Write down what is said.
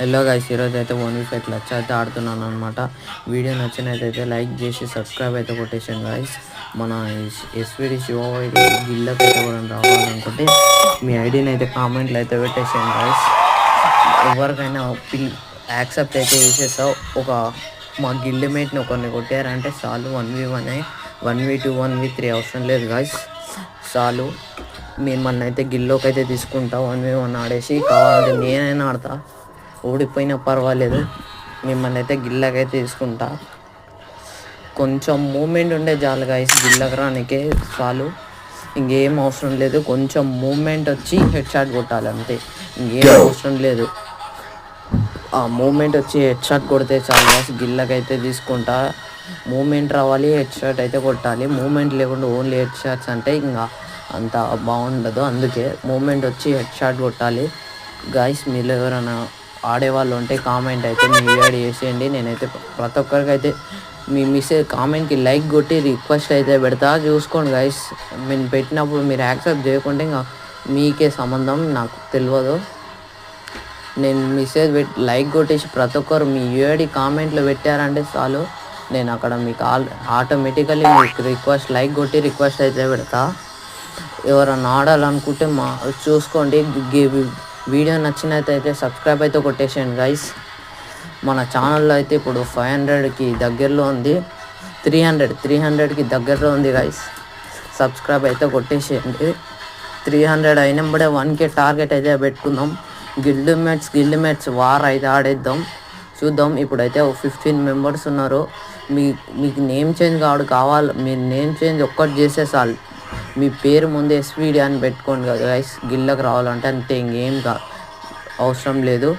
Hello guys, ఈరోజు అయితే 1v5 clutch అయితే ఆడుతున్నాను అనమాట. వీడియో నచ్చినట్టయితే లైక్ చేసి సబ్స్క్రైబ్ అయితే కొట్టేసాను గైస్. మన ఎస్విడి శివ గిల్లకి అయితే కూడా రావాలనుకుంటే మీ ఐడిని అయితే కామెంట్లు అయితే పెట్టేసాను గైస్. ఎవరికైనా యాక్సెప్ట్ అయితే చేసేస్తావు. మా గిల్డ్ మేట్ని ఒకరిని కొట్టారంటే చాలు. 1v1 1v2 1v3 అవసరం లేదు గైస్, చాలు. మిమ్మల్ని అయితే గిల్లోకి అయితే తీసుకుంటా. 1v1 ఆడేసి కావాలంటే నేనైనా ఆడతా, ఓడిపోయినా పర్వాలేదు. మిమ్మల్ని అయితే గిల్లకైతే తీసుకుంటా. కొంచెం మూమెంట్ ఉండే చాలు గైస్, గిల్లకి రానికే చాలు. ఇంకేం అవసరం లేదు. కొంచెం మూమెంట్ వచ్చి హెడ్ షాట్ కొట్టాలి అంతే, ఇంకేం అవసరం లేదు. ఆ మూమెంట్ వచ్చి హెడ్ షాట్ కొడితే చాలు గైస్, గిల్లకైతే తీసుకుంటా. మూమెంట్ రావాలి, హెడ్ షాట్ అయితే కొట్టాలి. మూమెంట్ లేకుండా ఓన్లీ హెడ్ షాట్స్ అంటే ఇంకా అంత బాగుండదు. అందుకే మూమెంట్ వచ్చి హెడ్ షాట్ కొట్టాలి గాయస్. మీరు ఎవరైనా ఆడేవాళ్ళు ఉంటే కామెంట్ అయితే మీ వీడియో చేసేయండి. నేనైతే ప్రతి ఒక్కరికి అయితే మీ కామెంట్కి లైక్ కొట్టి రిక్వెస్ట్ అయితే పెడతా. చూసుకోండి గైస్, నేను పెట్టినప్పుడు మీరు యాక్సెప్ట్ చేయకుంటే ఇంకా మీకే సంబంధం, నాకు తెలియదు. నేను మెసేజ్ లైక్ కొట్టేసి ప్రతి ఒక్కరు మీ యూఐడి కామెంట్లో పెట్టారంటే చాలు, నేను అక్కడ మీకు ఆటోమేటికల్లీ మీకు లైక్ కొట్టి రిక్వెస్ట్ అయితే పెడతా. ఎవరన్నా ఆడాలనుకుంటే చూసుకోండి. వీడియో నచ్చినట్టయితే సబ్స్క్రైబ్ అయితే కొట్టేసేయండి గైస్. మన ఛానల్లో అయితే ఇప్పుడు 500కి దగ్గరలో ఉంది, 300కి దగ్గరలో ఉంది గైస్. సబ్స్క్రైబ్ అయితే కొట్టేసేయండి. 300 అయినప్పుడే 1K టార్గెట్ అయితే పెట్టుకుందాం. గిల్డ్ మేట్స్ వార్ అయితే ఆడేద్దాం, చూద్దాం. ఇప్పుడైతే 15 మెంబర్స్ ఉన్నారు. మీకు నేమ్ చేంజ్ కావాలి. మీరు నేమ్ చేంజ్ ఒక్కటి చేసే చాలు. మీ పేరు ముందు ఎస్విడి అని పెట్టుకోండి కదా గైస్, గిల్లకి రావాలంటే అంతే, ఇంకేం అవసరం లేదు.